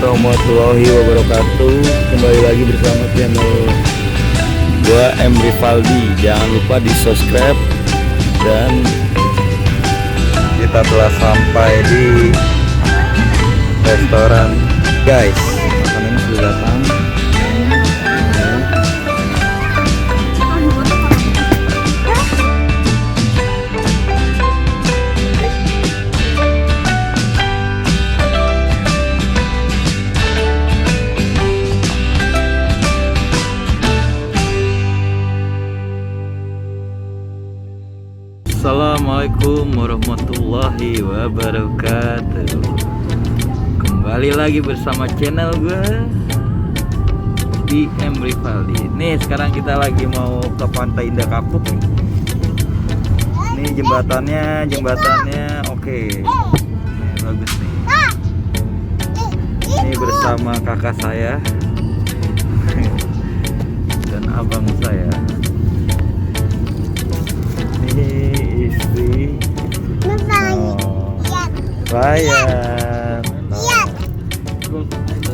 warahmatullahi wabarakatuh. Kembali lagi bersama channel gua M Rivaldi. Jangan lupa di subscribe. Dan kita telah sampai di restoran guys. Makanan sudah datang. Assalamualaikum warahmatullahi wabarakatuh. Kembali lagi bersama channel gue di M Rivaldi. Nih sekarang kita lagi mau ke Pantai Indah Kapuk nih. Nih jembatannya oke. Nih, bagus nih. Ini bersama kakak saya dan abang saya. Istri Ryan.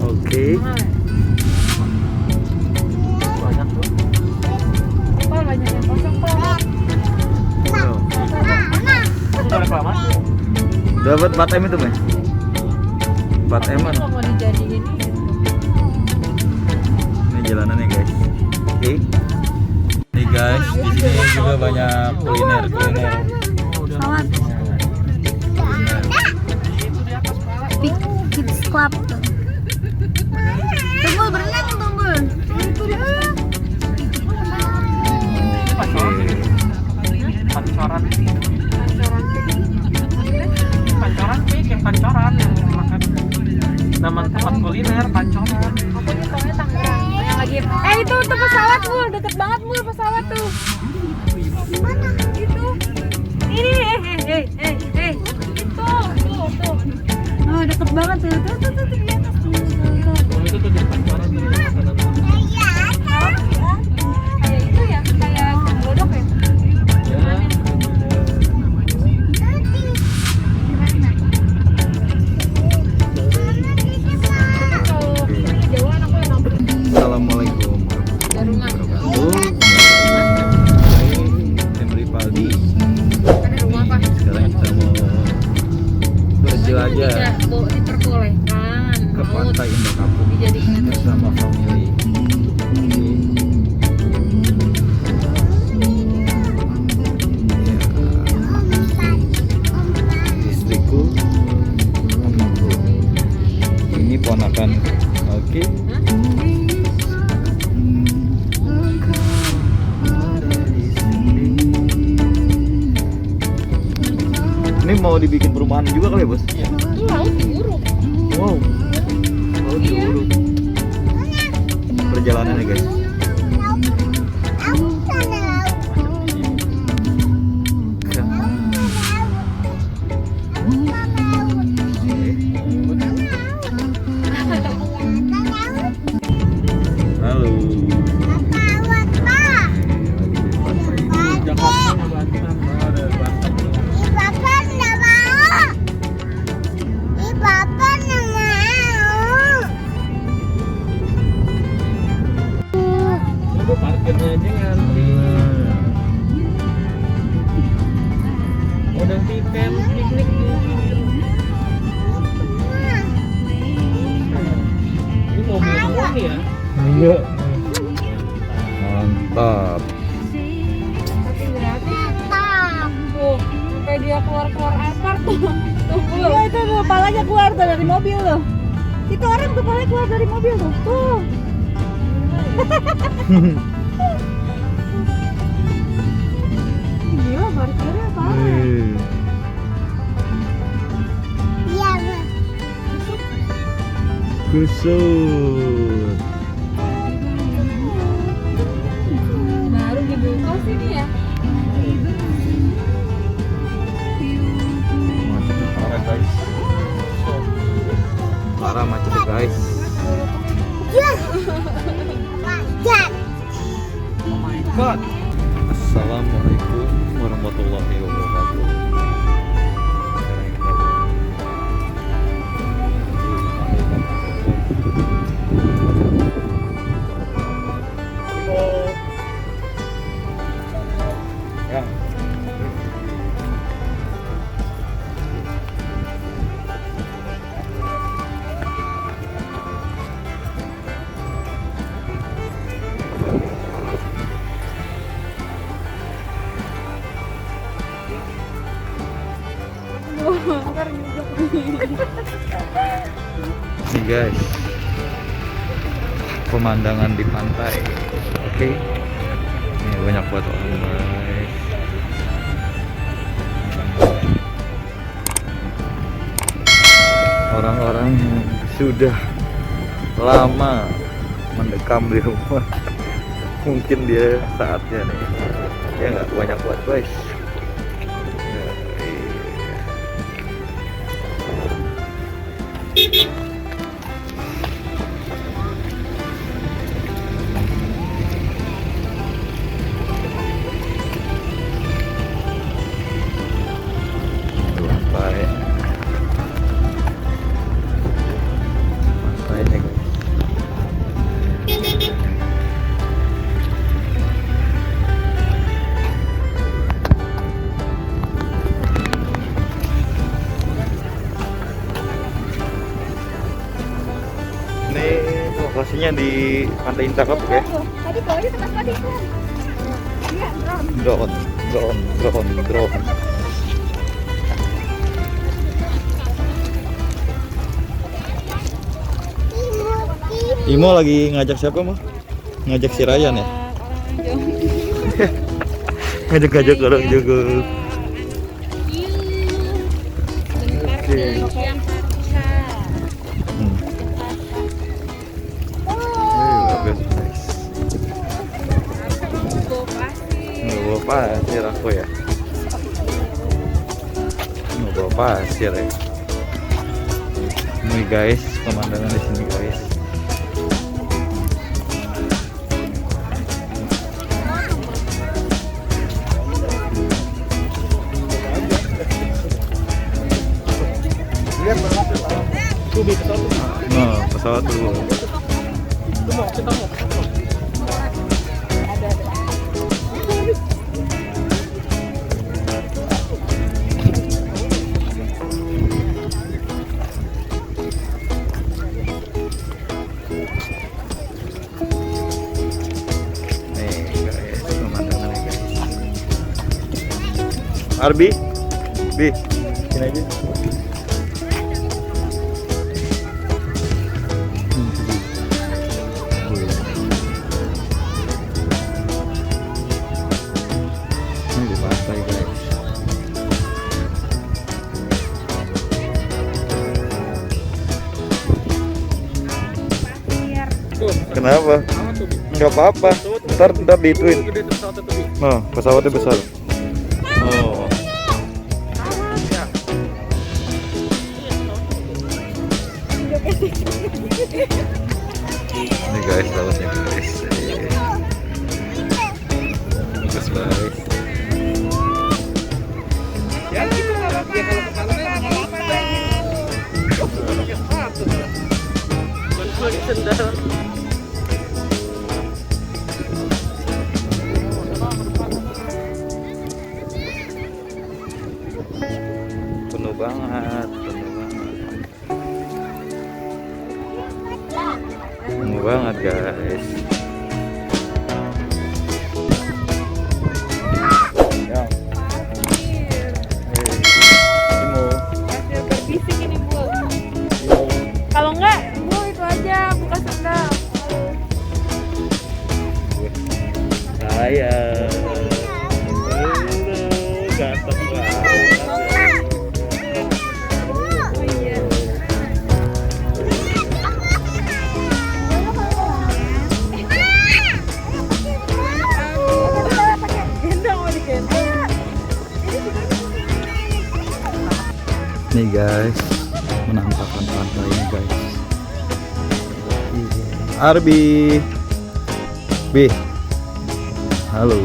Oke. Banyak yang kosong, Pak. Dapat 4M itu, Mas? 4M-an. Mau dijadiin Ini jalanannya, guys. Oke. Nih guys, di sini juga banyak kuliner. Sawat. Kids Club. Tumbul berenang, tumbul. Pancoran sih, yang pancoran yang makan nama tempat kuliner pancoran. Aku nyetongnya Tangerang. Yang lagi. Itu pesawat Bu, deket banget Bu pesawat tuh. Mana? Itu. Ini itu tuh. Oh, deket banget tuh. Tuh di atas tuh. Itu tuh di pancoran tuh makanan. Ya itu ya kayak godok ya. Assalamualaikum warahmatullahi wabarakatuh. M Rivaldi. Ada rumah apa? Sekarang kita mau berjelajah Diperbolehkan. ke Pantai Indah Kapuk Dijadikan bersama family. Istriku, anakku. Ini ponakan. Oke. Ini mau dibikin perumahan juga kali ya, Bos? Iya. Itu laut buruk. Wow. Oh, dulu. Perjalanannya, guys. Halo. Jakarta, Banten, ada Banten. Tunggu parkirnya aja ngantri. Udah tiket piknik di sini. Ini mobil semua nih ya. Iya. Mantap. Tapi gratis. Tuh, sampai dia keluar apart tuh. Iya itu tuh kepalanya keluar tuh dari mobil tuh. Itu orang kepalanya keluar dari mobil tuh. Tuh. Gila parkirnya parah. Kusut. Baru dibuka sini ya. Macetnya parah, guys. Parah macetnya, guys. Oh my god. Assalamualaikum warahmatullahi wabarakatuh. Sekarang kita Nih guys, pemandangan di pantai. Oke. Ini banyak buat orang guys. Orang-orang yang sudah lama mendekam di rumah. Mungkin dia saatnya nih. Ya nggak banyak buat guys. Pantainya guys. Ini lokasinya di Pantai Intan Kapuk ya. Tadi kalau di tempat tadi kan. Iya, Drone. Imo lagi ngajak siapa mah? Ngajak si Ryan ya? Ngajak orang juga. Oke. Bagus, nice. Nggak bawa pasir aku ya. Nggak bawa pasir ya. Ini guys, pemandangan di sini guys. Nah, pesawat dulu. Nih guys, pemandangannya guys. Arbi, sini aja. Ini di pantai guys. Kenapa? Enggak apa-apa. Ntar diituin. Nah, pesawatnya besar. Oh. Ini guys, lautnya guys. Bagus banget. Ya gitu kalau dia kalau ke pantai nggak apa-apa deh. Pakai sepatu. Bukan pakai sendal. Penuh banget. Penuh banget guys. Ya. Hasil berbisik ini Bu. Kalau enggak, Bu itu aja buka sendal. Saya ganteng banget. Oh iya. Gendong mau digendong. Nih guys, menampakkan pantai ini guys. Arbi, halo.